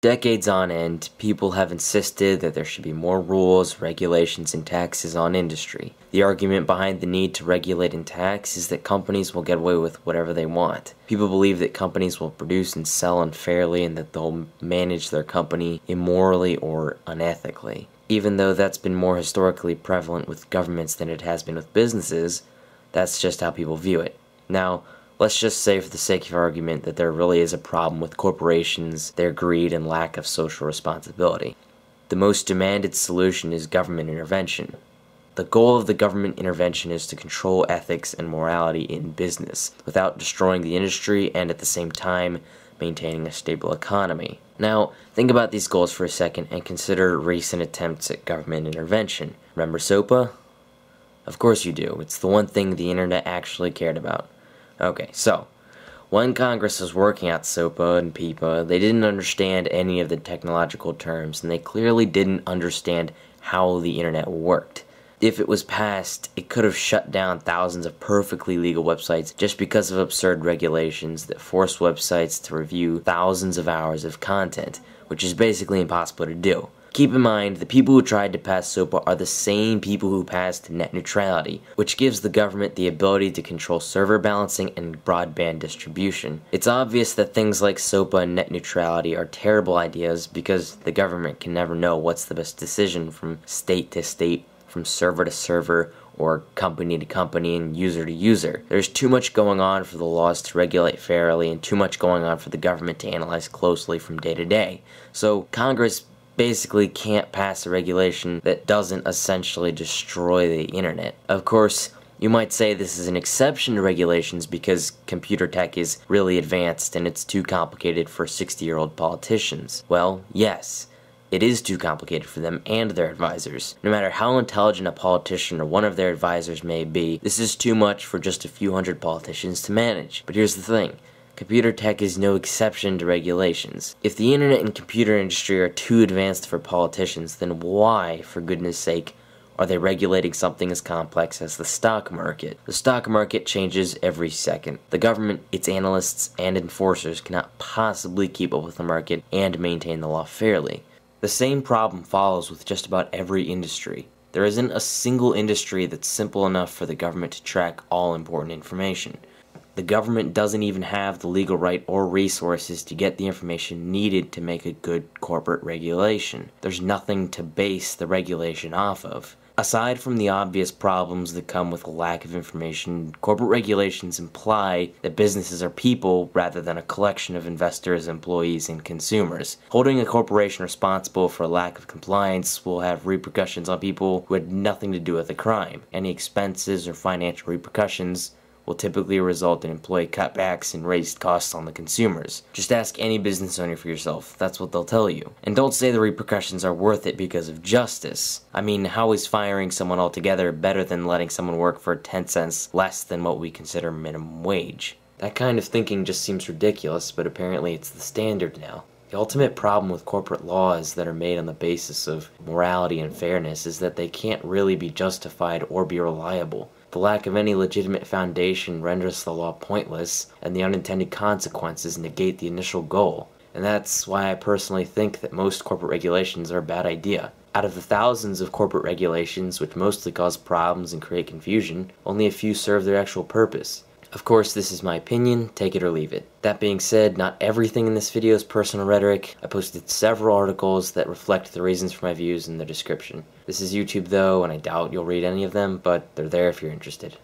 Decades on end, people have insisted that there should be more rules, regulations, and taxes on industry. The argument behind the need to regulate and tax is that companies will get away with whatever they want. People believe that companies will produce and sell unfairly and that they'll manage their company immorally or unethically. Even though that's been more historically prevalent with governments than it has been with businesses, that's just how people view it. Now, let's just say for the sake of argument that there really is a problem with corporations, their greed, and lack of social responsibility. The most demanded solution is government intervention. The goal of the government intervention is to control ethics and morality in business without destroying the industry and at the same time maintaining a stable economy. Now, think about these goals for a second and consider recent attempts at government intervention. Remember SOPA? Of course you do. It's the one thing the internet actually cared about. Okay, so, when Congress was working out SOPA and PIPA, they didn't understand any of the technological terms, and they clearly didn't understand how the internet worked. If it was passed, it could have shut down thousands of perfectly legal websites just because of absurd regulations that force websites to review thousands of hours of content, which is basically impossible to do. Keep in mind, the people who tried to pass SOPA are the same people who passed net neutrality, which gives the government the ability to control server balancing and broadband distribution. It's obvious that things like SOPA and net neutrality are terrible ideas because the government can never know what's the best decision from state to state, from server to server, or company to company and user to user. There's too much going on for the laws to regulate fairly and too much going on for the government to analyze closely from day to day. So Congress basically can't pass a regulation that doesn't essentially destroy the internet. Of course, you might say this is an exception to regulations because computer tech is really advanced and it's too complicated for 60-year-old politicians. Well, yes, it is too complicated for them and their advisors. No matter how intelligent a politician or one of their advisors may be, this is too much for just a few hundred politicians to manage. But here's the thing. Computer tech is no exception to regulations. If the internet and computer industry are too advanced for politicians, then why, for goodness sake, are they regulating something as complex as the stock market? The stock market changes every second. The government, its analysts, and enforcers cannot possibly keep up with the market and maintain the law fairly. The same problem follows with just about every industry. There isn't a single industry that's simple enough for the government to track all important information. The government doesn't even have the legal right or resources to get the information needed to make a good corporate regulation. There's nothing to base the regulation off of. Aside from the obvious problems that come with a lack of information, corporate regulations imply that businesses are people rather than a collection of investors, employees, and consumers. Holding a corporation responsible for a lack of compliance will have repercussions on people who had nothing to do with the crime. Any expenses or financial repercussions will typically result in employee cutbacks and raised costs on the consumers. Just ask any business owner for yourself, that's what they'll tell you. And don't say the repercussions are worth it because of justice. I mean, how is firing someone altogether better than letting someone work for 10 cents less than what we consider minimum wage? That kind of thinking just seems ridiculous, but apparently it's the standard now. The ultimate problem with corporate laws that are made on the basis of morality and fairness is that they can't really be justified or be reliable. The lack of any legitimate foundation renders the law pointless, and the unintended consequences negate the initial goal. And that's why I personally think that most corporate regulations are a bad idea. Out of the thousands of corporate regulations, which mostly cause problems and create confusion, only a few serve their actual purpose. Of course, this is my opinion, take it or leave it. That being said, not everything in this video is personal rhetoric. I posted several articles that reflect the reasons for my views in the description. This is YouTube though, and I doubt you'll read any of them, but they're there if you're interested.